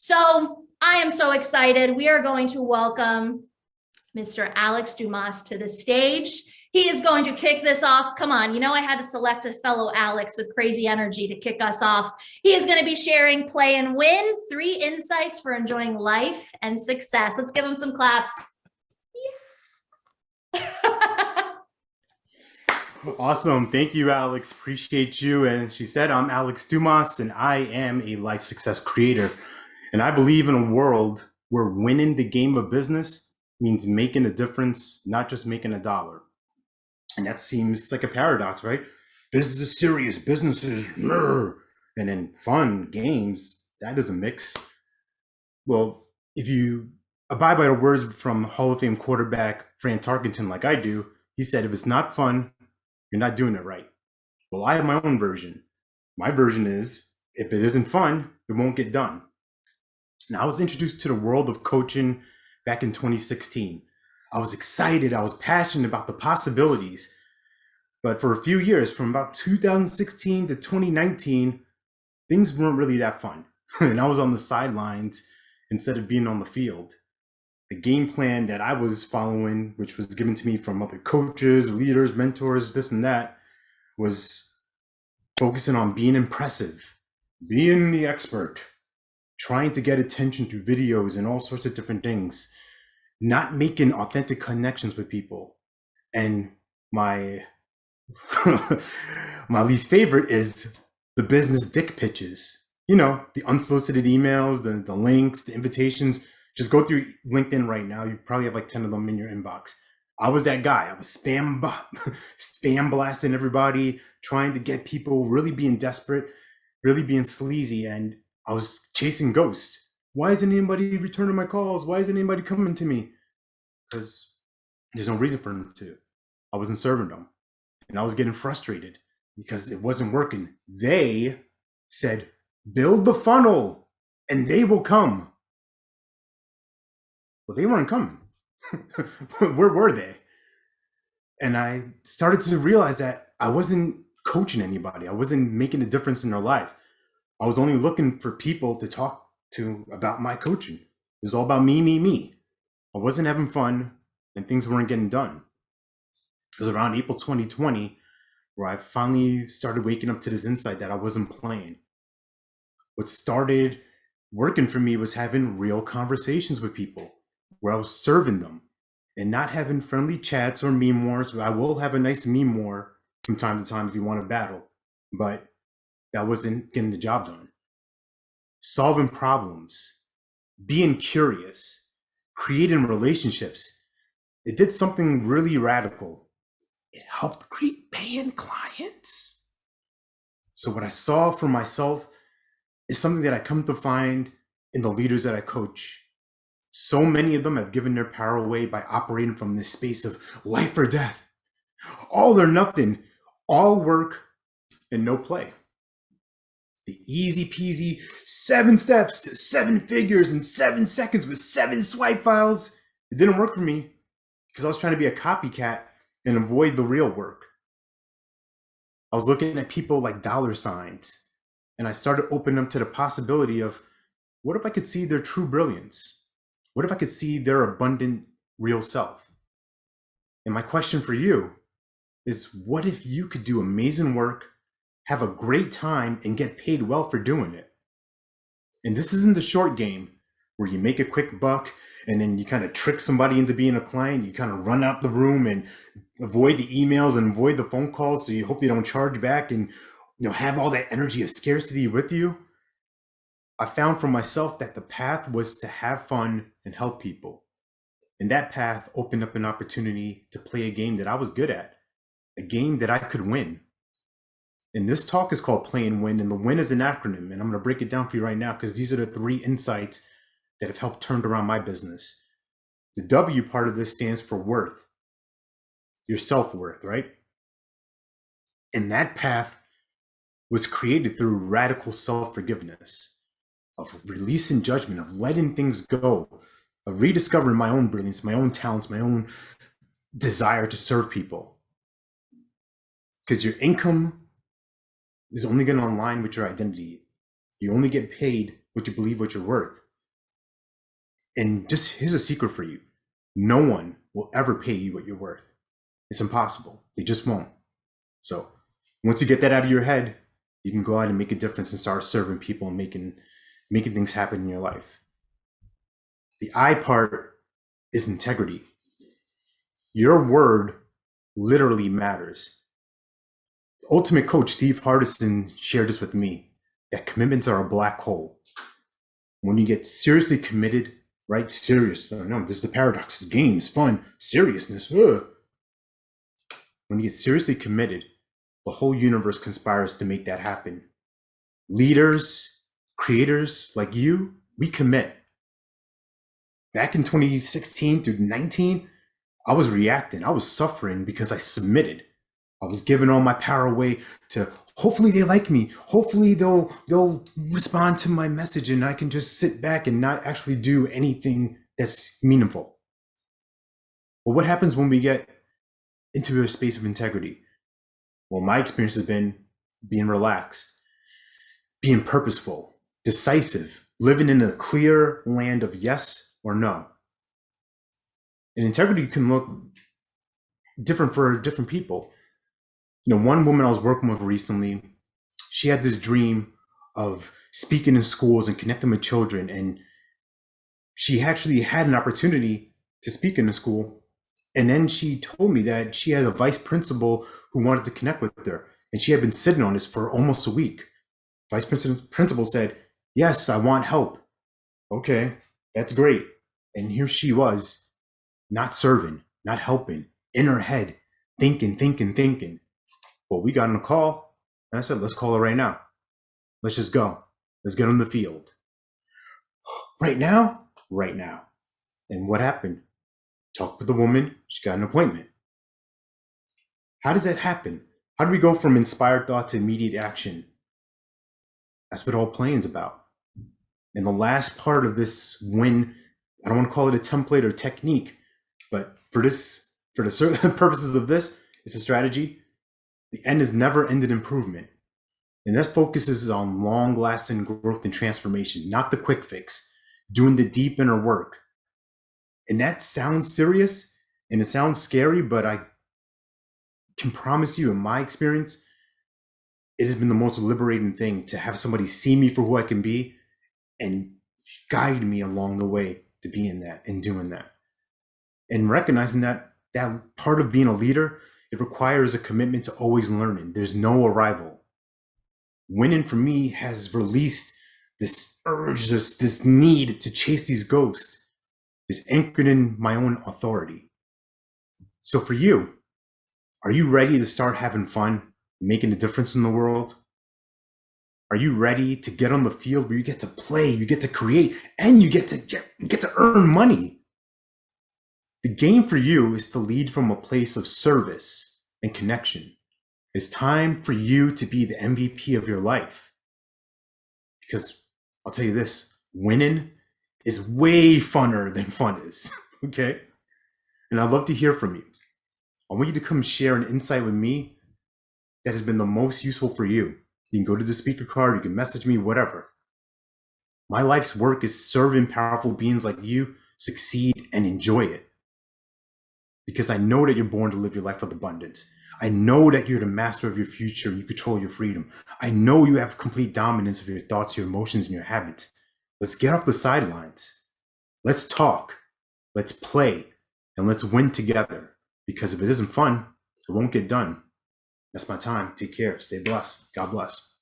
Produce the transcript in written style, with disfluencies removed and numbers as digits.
So I am so excited. We are going to welcome Mr. Alex Dumas to the stage. He is going to kick this off. Come on, you know I had to select a fellow Alex with crazy energy to kick us off. He is going to be sharing Play and Win, 3 insights for enjoying life and success. Let's give him some claps. Yeah. Awesome. Thank you, Alex. Appreciate you. And she said, I'm Alex Dumas, and I am a life success creator. And I believe in a world where winning the game of business means making a difference, not just making a dollar. And that seems like a paradox, right? Business is serious, business is and then fun, games, that doesn't mix. Well, if you abide by the words from Hall of Fame quarterback Fran Tarkenton like I do, he said, if it's not fun, you're not doing it right. Well, I have my own version. My version is, if it isn't fun, it won't get done. Now, I was introduced to the world of coaching back in 2016. I was excited. I was passionate about the possibilities. But for a few years, from about 2016 to 2019, things weren't really that fun. And I was on the sidelines instead of being on the field. The game plan that I was following, which was given to me from other coaches, leaders, mentors, this and that, was focusing on being impressive, being the expert, trying to get attention through videos and all sorts of different things, not making authentic connections with people. And my my least favorite is the business dick pitches. You know, the unsolicited emails, the links, the invitations. Just go through LinkedIn right now. You probably have like 10 of them in your inbox. I was that guy. I was spam blasting everybody, trying to get people, really being desperate, really being sleazy. And I was chasing ghosts. Why isn't anybody returning my calls? Why isn't anybody coming to me? Because there's no reason for them to. I wasn't serving them. And I was getting frustrated because it wasn't working. They said, build the funnel and they will come. Well, they weren't coming. Where were they? And I started to realize that I wasn't coaching anybody. I wasn't making a difference in their life. I was only looking for people to talk to about my coaching. It was all about me. I wasn't having fun and things weren't getting done. It was around April 2020 where I finally started waking up to this insight that I wasn't playing. What started working for me was having real conversations with people where I was serving them and not having friendly chats or meme wars. I will have a nice meme war from time to time if you want to battle, but that wasn't getting the job done. Solving problems, being curious, creating relationships. It did something really radical. It helped create paying clients. So what I saw for myself is something that I come to find in the leaders that I coach. So many of them have given their power away by operating from this space of life or death, all or nothing, all work and no play. The easy peasy 7 steps to 7 figures in 7 seconds with 7 swipe files. It didn't work for me because I was trying to be a copycat and avoid the real work. I was looking at people like dollar signs, and I started opening up to the possibility of, what if I could see their true brilliance? What if I could see their abundant real self? And my question for you is, what if you could do amazing work, have a great time, and get paid well for doing it? And this isn't the short game where you make a quick buck and then you kind of trick somebody into being a client. You kind of run out the room and avoid the emails and avoid the phone calls, so you hope they don't charge back and have all that energy of scarcity with you. I found for myself that the path was to have fun and help people. And that path opened up an opportunity to play a game that I was good at, a game that I could win. And this talk is called Play and Win, and the WIN is an acronym, and I'm going to break it down for you right now because these are the 3 insights that have helped turn around my business. The W part of this stands for worth, your self-worth, right? And that path was created through radical self-forgiveness, of releasing judgment, of letting things go, of rediscovering my own brilliance, my own talents, my own desire to serve people. Because your income is only going to align with your identity. You only get paid what you believe what you're worth. And just here's a secret for you. No one will ever pay you what you're worth. It's impossible. They just won't. So once you get that out of your head, you can go out and make a difference and start serving people and making things happen in your life. The I part is integrity. Your word literally matters. Ultimate coach Steve Hardison shared this with me, that commitments are a black hole. When you get seriously committed, right? Serious. No, this is the paradox. It's games, fun, seriousness. Ugh. When you get seriously committed, the whole universe conspires to make that happen. Leaders, creators like you, we commit. Back in 2016 through 19, I was reacting. I was suffering because I submitted. I was giving all my power away to hopefully they like me. Hopefully they'll respond to my message and I can just sit back and not actually do anything that's meaningful. Well, what happens when we get into a space of integrity? Well, my experience has been being relaxed, being purposeful, decisive, living in a clear land of yes or no. And integrity can look different for different people. One woman I was working with recently, she had this dream of speaking in schools and connecting with children. And she actually had an opportunity to speak in a school. And then she told me that she had a vice principal who wanted to connect with her. And she had been sitting on this for almost a week. Vice principal said, "Yes, I want help." Okay, that's great. And here she was, not serving, not helping, in her head, thinking. Well, we got on a call, and I said, let's call her right now. Let's just go. Let's get on the field. Right now? Right now. And what happened? Talked with the woman. She got an appointment. How does that happen? How do we go from inspired thought to immediate action? That's what all playing's about. And the last part of this WIN, I don't want to call it a template or technique, but for the certain purposes of this, it's a strategy. The end is never-ending improvement. And that focuses on long-lasting growth and transformation, not the quick fix, doing the deep inner work. And that sounds serious and it sounds scary, but I can promise you, in my experience, it has been the most liberating thing to have somebody see me for who I can be and guide me along the way to being that and doing that. And recognizing that part of being a leader, it requires a commitment to always learning. There's no arrival. Winning for me has released this urge, this need to chase these ghosts, is anchored in my own authority. So for you, are you ready to start having fun, making a difference in the world? Are you ready to get on the field where you get to play, you get to create, and you get to earn money? The game for you is to lead from a place of service and connection. It's time for you to be the MVP of your life. Because I'll tell you this, winning is way funner than fun is, okay? And I'd love to hear from you. I want you to come share an insight with me that has been the most useful for you. You can go to the speaker card, you can message me, whatever. My life's work is serving powerful beings like you succeed and enjoy it. Because I know that you're born to live your life with abundance. I know that you're the master of your future. You control your freedom. I know you have complete dominance of your thoughts, your emotions, and your habits. Let's get off the sidelines. Let's talk. Let's play. And let's win together. Because if it isn't fun, it won't get done. That's my time. Take care. Stay blessed. God bless.